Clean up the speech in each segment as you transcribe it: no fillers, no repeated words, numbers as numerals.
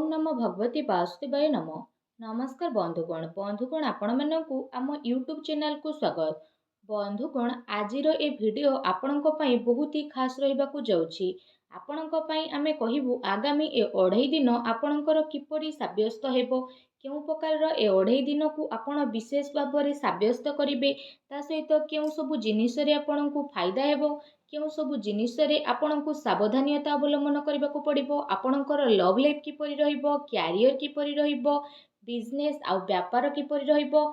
नमो भगवती वासुदेवाय नमो। नमस्कार बंधुगण आपण मानकु आम यूट्यूब चैनल को स्वागत। बंधुगण आजिर ए भिडियो आपणक पई बहुत ही खास रहिबाकु जाउछि। आपणक पई आमे कहिबु आगामी ए 2.5 दिन आपणकर किपरि साब्यस्त हेबो, केउ प्रकार ए 2.5 दिन को आपण विशेष भाबरे साब्यस्त करिवे, ता सहित केउ सब जिनिस रे आपणकु फायदा हेबो, केउ सब जिनिस रे आपणकु सावधानियता अवलंबन करबाकु पड़िबो, आपणकर लव लाइफ किपरि रहिबो, क्यारियर किपरि रहिबो, बिजनेस आ व्यापार किपरि रहिबो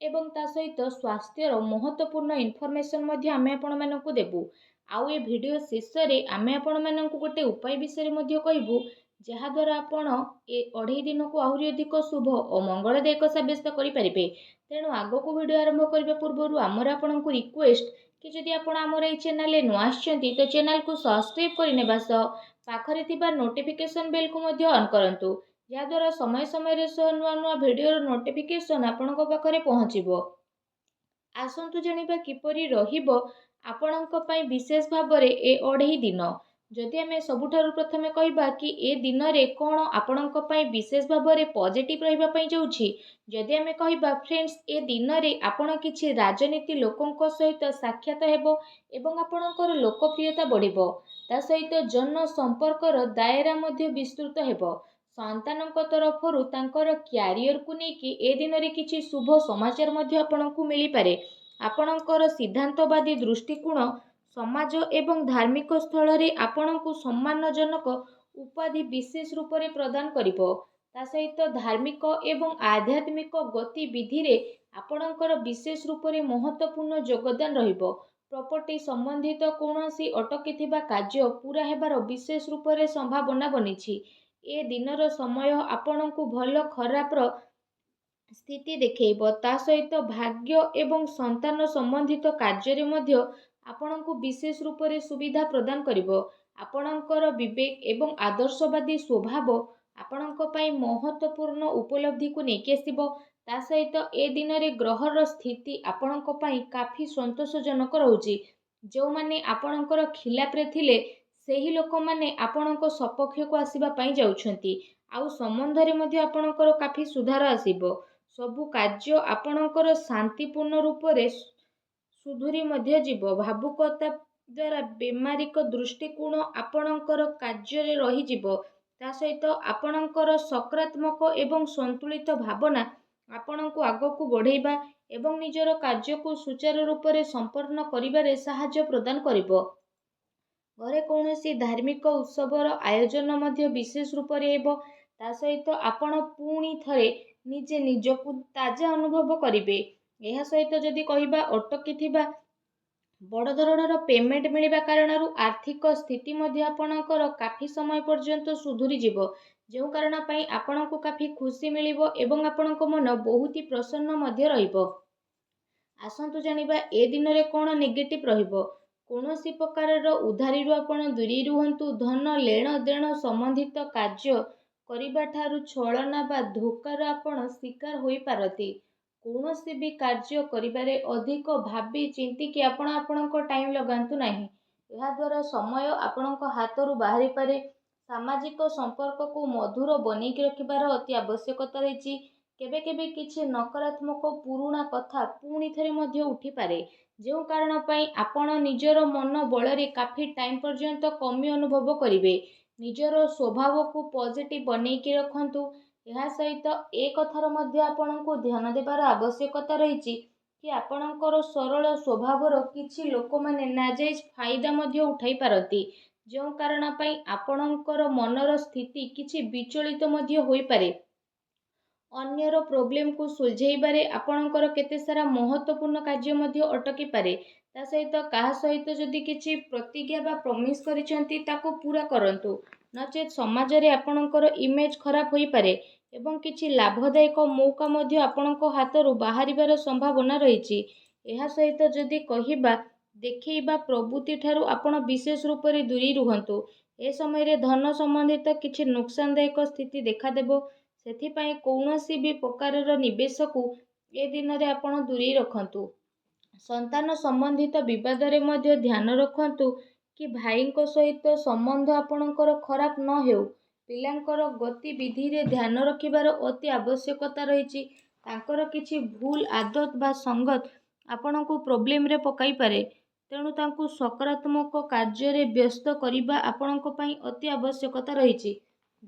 एवं ता सहित स्वास्थ्यर महत्वपूर्ण इनफॉरमेशन मध्ये आमे आपण मानकु देबु। आउ ए वीडियो शेष रे आमे आपण मानकु गोटे उपाय विषय मध्ये कहिबु, जहा द्वारा आपण ए 2.5 दिन को आहुरी अधिक शुभ और मंगलदायक साब्यस्त करि परिबे। तेणु आगो को वीडियो आरंभ करबा पूर्व आमर आपनकु रिक्वेस्ट कि जदि आपण आमर ए चैनल ले नुआ आछंती तो चैनल को सब्सक्राइब करिनेबा सह पाखरे थिबा नोटिफिकेशन बेल को मध्ये ऑन करंतु, या द्वारा समय समय रे नुआ नुआ वीडियो नोटिफिकेशन आपनक पाखरे पहुंचीबो। आसंतु जानिबा किपरि रहिबो आपणक पई विशेष भाबरे ए 2.5 दिन। जदि आमे सबुठारु प्रथमे कहिबा कि ए दिन रे कोन आपणक पई विशेष भाबरे पॉजिटिव रहिबा पई जाउछि, जदि आमे कहिबा फ्रेंड्स ए दिन रे आपण किछि राजनीति लोकंक सहित साक्षात हेबो एवं आपणकर लोकप्रियता बढ़िबो, ता सहित जन संपर्कर दायरा मध्ये विस्तृत हेबो। संतानक तरफरु तांकर क्यारियर को नेकी ए दिन रे किछि शुभ समाचार मध्ये आपणकु मिली पारे। आपणकर सिद्धांतवादी दृष्टिकोण समाज एवं धार्मिक स्थल रे आपणकु सम्मानजनक उपाधि विशेष रूप रे प्रदान करिबो, ता सहित धार्मिक एवं आध्यात्मिक गतिविधि रे आपणकर विशेष रूप रे महत्वपूर्ण योगदान रहिबो। प्रॉपर्टी संबंधित कोनोसी अटकीथिबा कार्य पूरा हेबार विशेष रूप रे संभावना बनिछि। ए दिनर समय आपणकु भल खराबर स्थिति देखैबो, ता सहित भाग्य एवं संतान संबंधित कार्य रे मध्य आपणकु विशेष रूप रे सुविधा प्रदान करिबो। आपणकर विवेक एवं आदर्शवादी स्वभाव आपणक पई महत्वपूर्ण उपलब्धि को नेकी आसीबो। ता सहित ए दिन रे ग्रहर स्थिति आपणक पई काफी संतोषजनक रहउची। जो माने आपणकर खिलाफ रे थिले सेही लोक माने आपणक सपक्ष को आसीबा पई जाउछंती। आउ संबंध रे मध्य आपणकर काफी सुधार आसीबो। सबु कार्य आपणकर शांतिपूर्ण रूप रे सुधुरी मध्य जीव। भावुकता द्वारा बेमारिक दृष्टिकोण आपणकर कार्य रे रही जीव। ता सहित आपणकर सकारात्मक एवं संतुलित भावना आपणको आगको बढ़ेबा एवं निजर कार्य को सुचारू रूप रे संपन्न करिबारे सहायता प्रदान करिबो। घरे कौनसी धार्मिक उत्सवर आयोजन मध्य विशेष रूप रे हेबो, ता सहित आपण पुणी थरे निजे निजकु ताजा अनुभव करिवे। एहा सहित जदि कहिबा अटकीथिबा बड़ धरणर पेमेंट मिलिबा कारणरू आर्थिक स्थिति मध्य आपणकर काफी समय पर्यंत सुधुरी जीवो, जो कारण पई आपणको काफी खुशी मिलिबो एवं आपणको मन बहुत ही प्रसन्न मध्य रहिबो। आसंतु जानिबा ए दिन रे कोन नेगेटिव रहिबो। कोनोसी प्रकारर उधारीरु आपण दूरी रुहंतु। धन लेण देण संबंधित कार्य करिबा ठारू छलना बा धोकार आपण शिकार होई पारती। कोनोसी भी कार्य करिबारे अधिक भाबी चिंती कि आपण आपणको टाइम लगांतु नाही। एहा द्वारा समय आपणको हातरू बाहरी पारे। सामाजिक संपर्क को मधुर बनेकी रखिबार अति आवश्यकता रहिछि। केबे केबे किछि नकारात्मक पुरुणा कथा पुणी थरे मध्य उठी पारे, जो कारण पई आपण निजर मन बलरे काफी टाइम पर्यंत कमी अनुभव करिवे। निजर स्वभाव को पॉजिटिव बनेकी रखंतु। एहा सहित ए कथार मध्य आपणको ध्यान देबार आवश्यकता रहिछि कि आपणकर सरल स्वभावर किछि लोक माने नाजायज फायदा मध्य उठाई पारती, जो कारण पई आपणकर मनर स्थिति किछि विचलित मध्य होई पारे। अन्यर प्रोब्लेम को सुलझेबारे आपणकर केते सारा महत्वपूर्ण कार्य मध्य अटकी पारे। ता सहित काहा सहित जदि किछि प्रतिज्ञा बा प्रॉमिस करिसेंती ताको पूरा करंतु, नचेत समाज रे आपणकर इमेज खराब होई पारे एवं किछि लाभदायक मौका मध्य आपणको हातरू बाहरिबार संभावना रहिछि। एहा सहित जदि कहिबा देखैबा प्रवृत्ति ठारू आपण विशेष रूप रे दूरी रुहंतु। ए समय रे धन संबंधित किछि नुकसानदायक स्थिति देखा देबो। सेथिपाई कौनसी भी प्रकारर निवेश को ए दिन रे आपण दूरी रखंतु। संतान संबंधित विवाद रे मध्य ध्यान रखंतु कि भाईଙ୍କ सहित संबंध आपणकर खराब न हेउ ପିଲାଙ୍କର ଗତିବିଧିରେ ଧ୍ୟାନ ରଖିବାର ଅତି ଆବଶ୍ୟକତା ରହିଛି। ତାଙ୍କର କିଛି ଭୁଲ ଆଦତ ବା ସଙ୍ଗତ ଆପଣଙ୍କୁ ପ୍ରୋବ୍ଲେମରେ ପକାଇପାରେ। ତେଣୁ ତାଙ୍କୁ ସକାରାତ୍ମକ କାର୍ଯ୍ୟରେ ବ୍ୟସ୍ତ କରିବା ଆପଣଙ୍କ ପାଇଁ ଅତି ଆବଶ୍ୟକତା ରହିଛି,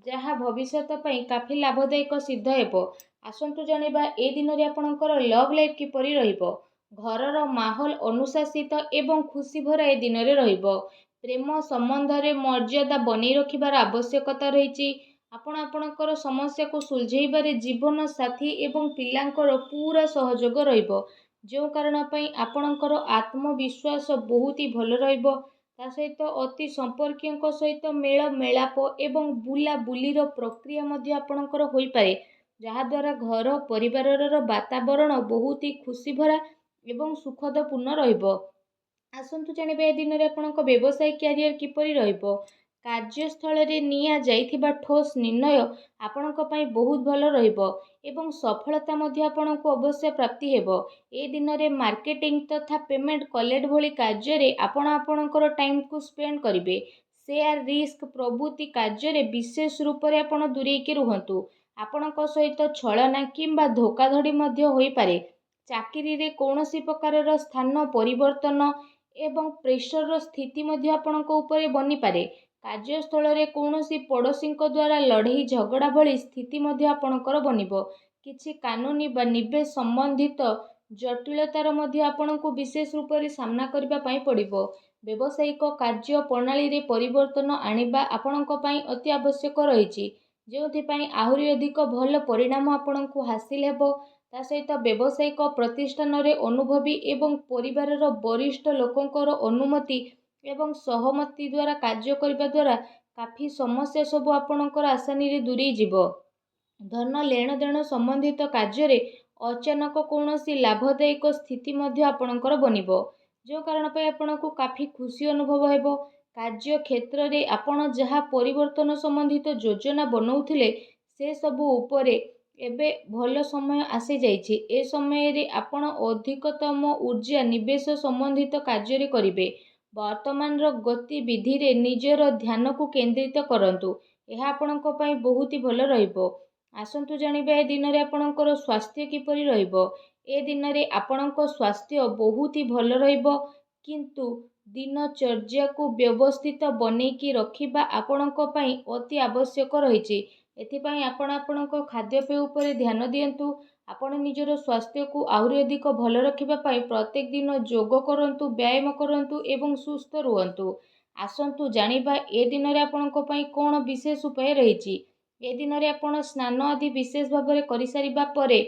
ଯାହା ଭବିଷ୍ୟତ ପାଇଁ କାଫି ଲାଭଦାୟକ ସିଦ୍ଧ ହେବ। ଆସନ୍ତୁ ଜାଣିବା ଏ ଦିନରେ ଆପଣଙ୍କର ଲଭ୍ ଲାଇଫ୍ କିପରି ରହିବ। ଘରର ମାହୋଲ ଅନୁଶାସିତ ଏବଂ ଖୁସି ଭରା ଏ ଦିନରେ ରହିବ। ପ୍ରେମ ସମ୍ବନ୍ଧରେ ମର୍ଯ୍ୟାଦା ବନେଇ ରଖିବାର ଆବଶ୍ୟକତା ରହିଛି। ଆପଣ ଆପଣଙ୍କର ସମସ୍ୟାକୁ ସୁଲଝେଇବାରେ ଜୀବନ ସାଥୀ ଏବଂ ପିଲାଙ୍କର ପୁରା ସହଯୋଗ ରହିବ, ଯେଉଁ କାରଣ ପାଇଁ ଆପଣଙ୍କର ଆତ୍ମବିଶ୍ୱାସ ବହୁତ ଭଲ ରହିବ। ତା ସହିତ ଅତି ସମ୍ପର୍କୀୟଙ୍କ ସହିତ ମେଳ ମେଳାପ ଏବଂ ବୁଲାବୁଲିର ପ୍ରକ୍ରିୟା ମଧ୍ୟ ଆପଣଙ୍କର ହୋଇପାରେ, ଯାହାଦ୍ୱାରା ଘର ପରିବାରର ବାତାବରଣ ବହୁତ ଖୁସି ଭରା ଏବଂ ସୁଖଦପୂର୍ଣ୍ଣ ରହିବ। ଆସନ୍ତୁ ଜାଣିବା ଏ ଦିନରେ ଆପଣଙ୍କ ବ୍ୟବସାୟ କ୍ୟାରିୟର କିପରି ରହିବ। କାର୍ଯ୍ୟସ୍ଥଳରେ ନିଆଯାଇଥିବା ଠୋସ୍ ନିର୍ଣ୍ଣୟ ଆପଣଙ୍କ ପାଇଁ ବହୁତ ଭଲ ରହିବ ଏବଂ ସଫଳତା ମଧ୍ୟ ଆପଣଙ୍କୁ ଅବଶ୍ୟ ପ୍ରାପ୍ତି ହେବ। ଏ ଦିନରେ ମାର୍କେଟିଂ ତଥା ପେମେଣ୍ଟ କଲେକ୍ଟ ଭଳି କାର୍ଯ୍ୟରେ ଆପଣ ଆପଣଙ୍କର ଟାଇମକୁ ସ୍ପେଣ୍ଡ କରିବେ। ସେୟାର ରିସ୍କ ପ୍ରଭୃତି କାର୍ଯ୍ୟରେ ବିଶେଷ ରୂପରେ ଆପଣ ଦୂରେଇକି ରୁହନ୍ତୁ। ଆପଣଙ୍କ ସହିତ ଛଳନା କିମ୍ବା ଧୋକାଧଡ଼ି ମଧ୍ୟ ହୋଇପାରେ। ଚାକିରିରେ କୌଣସି ପ୍ରକାରର ସ୍ଥାନ ପରିବର୍ତ୍ତନ ଏବଂ ପ୍ରେସରର ସ୍ଥିତି ମଧ୍ୟ ଆପଣଙ୍କ ଉପରେ ବନିପାରେ। କାର୍ଯ୍ୟସ୍ଥଳରେ କୌଣସି ପଡ଼ୋଶୀଙ୍କ ଦ୍ୱାରା ଲଢ଼େଇ ଝଗଡ଼ା ଭଳି ସ୍ଥିତି ମଧ୍ୟ ଆପଣଙ୍କର ବନିବ। କିଛି କାନୁନି ବା ନିବେଶ ସମ୍ବନ୍ଧିତ ଜଟିଳତାର ମଧ୍ୟ ଆପଣଙ୍କୁ ବିଶେଷ ରୂପରେ ସାମ୍ନା କରିବା ପାଇଁ ପଡ଼ିବ। ବ୍ୟବସାୟିକ କାର୍ଯ୍ୟ ପ୍ରଣାଳୀରେ ପରିବର୍ତ୍ତନ ଆଣିବା ଆପଣଙ୍କ ପାଇଁ ଅତି ଆବଶ୍ୟକ ରହିଛି, ଯେଉଁଥିପାଇଁ ଆହୁରି ଅଧିକ ଭଲ ପରିଣାମ ଆପଣଙ୍କୁ ହାସିଲ ହେବ। ତା ସହିତ ବ୍ୟବସାୟିକ ପ୍ରତିଷ୍ଠାନରେ ଅନୁଭବୀ ଏବଂ ପରିବାରର ବରିଷ୍ଠ ଲୋକଙ୍କର ଅନୁମତି ଏବଂ ସହମତି ଦ୍ୱାରା କାର୍ଯ୍ୟ କରିବା ଦ୍ୱାରା କାଫି ସମସ୍ୟା ସବୁ ଆପଣଙ୍କର ଆସାନୀରେ ଦୂରେଇ ଯିବ। ଧନ ଲେଣଦେଣ ସମ୍ବନ୍ଧିତ କାର୍ଯ୍ୟରେ ଅଚାନକ କୌଣସି ଲାଭଦାୟକ ସ୍ଥିତି ମଧ୍ୟ ଆପଣଙ୍କର ବନିବ, ଯେଉଁ କାରଣ ପାଇଁ ଆପଣଙ୍କୁ କାଫି ଖୁସି ଅନୁଭବ ହେବ। କାର୍ଯ୍ୟ କ୍ଷେତ୍ରରେ ଆପଣ ଯାହା ପରିବର୍ତ୍ତନ ସମ୍ବନ୍ଧିତ ଯୋଜନା ବନଉଥିଲେ, ସେସବୁ ଉପରେ ଏବେ ଭଲ ସମୟ ଆସିଯାଇଛି। ଏ ସମୟରେ ଆପଣ ଅଧିକତମ ଊର୍ଜା ନିବେଶ ସମ୍ବନ୍ଧିତ କାର୍ଯ୍ୟରେ କରିବେ। ବର୍ତ୍ତମାନର ଗତିବିଧିରେ ନିଜର ଧ୍ୟାନକୁ କେନ୍ଦ୍ରିତ କରନ୍ତୁ, ଏହା ଆପଣଙ୍କ ପାଇଁ ବହୁତ ଭଲ ରହିବ। ଆସନ୍ତୁ ଜାଣିବା ଏ ଦିନରେ ଆପଣଙ୍କର ସ୍ୱାସ୍ଥ୍ୟ କିପରି ରହିବ। ଏ ଦିନରେ ଆପଣଙ୍କ ସ୍ୱାସ୍ଥ୍ୟ ବହୁତ ଭଲ ରହିବ, କିନ୍ତୁ ଦିନଚର୍ଯ୍ୟାକୁ ବ୍ୟବସ୍ଥିତ ବନେଇକି ରଖିବା ଆପଣଙ୍କ ପାଇଁ ଅତି ଆବଶ୍ୟକ ରହିଛି। ଏଥିପାଇଁ ଆପଣ ଆପଣଙ୍କ ଖାଦ୍ୟପେୟ ଉପରେ ଧ୍ୟାନ ଦିଅନ୍ତୁ। ଆପଣ ନିଜର ସ୍ୱାସ୍ଥ୍ୟକୁ ଆହୁରି ଅଧିକ ଭଲ ରଖିବା ପାଇଁ ପ୍ରତ୍ୟେକ ଦିନ ଯୋଗ କରନ୍ତୁ, ବ୍ୟାୟାମ କରନ୍ତୁ ଏବଂ ସୁସ୍ଥ ରୁହନ୍ତୁ। ଆସନ୍ତୁ ଜାଣିବା ଏ ଦିନରେ ଆପଣଙ୍କ ପାଇଁ କ'ଣ ବିଶେଷ ଉପାୟ ରହିଛି। ଏ ଦିନରେ ଆପଣ ସ୍ନାନ ଆଦି ବିଶେଷ ଭାବରେ କରିସାରିବା ପରେ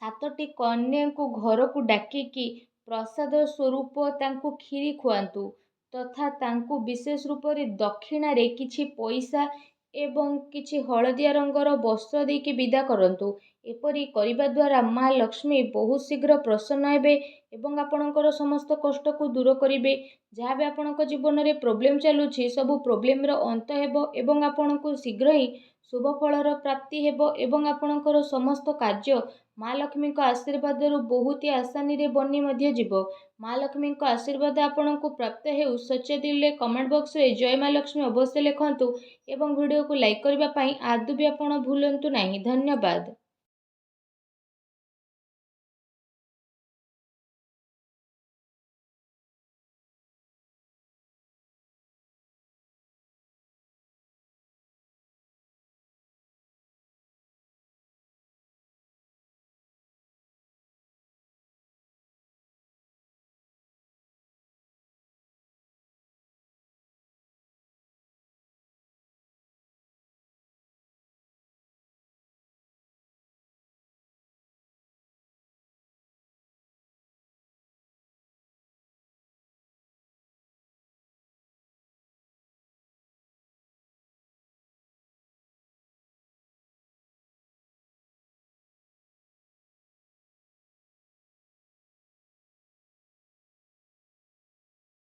7ଟି କନ୍ୟାଙ୍କୁ ଘରକୁ ଡାକିକି ପ୍ରସାଦ ସ୍ୱରୂପ ତାଙ୍କୁ କ୍ଷୀରି ଖୁଆନ୍ତୁ ତଥା ତାଙ୍କୁ ବିଶେଷ ରୂପରେ ଦକ୍ଷିଣାରେ କିଛି ପଇସା ଏବଂ କିଛି ହଳଦିଆ ରଙ୍ଗର ବସ୍ତ୍ର ଦେଇକି ବିଦା କରନ୍ତୁ। ଏପରି କରିବା ଦ୍ୱାରା ମା ଲକ୍ଷ୍ମୀ ବହୁତ ଶୀଘ୍ର ପ୍ରସନ୍ନ ହେବେ ଏବଂ ଆପଣଙ୍କର ସମସ୍ତ କଷ୍ଟକୁ ଦୂର କରିବେ। ଯାହା ବି ଆପଣଙ୍କ ଜୀବନରେ ପ୍ରୋବ୍ଲେମ ଚାଲୁଛି, ସବୁ ପ୍ରୋବ୍ଲେମର ଅନ୍ତ ହେବ ଏବଂ ଆପଣଙ୍କୁ ଶୀଘ୍ର ହିଁ ଶୁଭ ଫଳର ପ୍ରାପ୍ତି ହେବ ଏବଂ ଆପଣଙ୍କର ସମସ୍ତ କାର୍ଯ୍ୟ ମା ଲକ୍ଷ୍ମୀଙ୍କ ଆଶୀର୍ବାଦରୁ ବହୁତ ଆସାନୀରେ ବନି ମଧ୍ୟ ଯିବ। ମା ଲକ୍ଷ୍ମୀଙ୍କ ଆଶୀର୍ବାଦ ଆପଣଙ୍କୁ ପ୍ରାପ୍ତ ହେଉ। ସଚ୍ଚା ଦିଲରେ କମେଣ୍ଟ ବକ୍ସରେ ଜୟ ମା ଲକ୍ଷ୍ମୀ ଅବଶ୍ୟ ଲେଖନ୍ତୁ ଏବଂ ଭିଡ଼ିଓକୁ ଲାଇକ୍ କରିବା ପାଇଁ ଆଦୌ ବି ଆପଣ ଭୁଲନ୍ତୁ ନାହିଁ। ଧନ୍ୟବାଦ।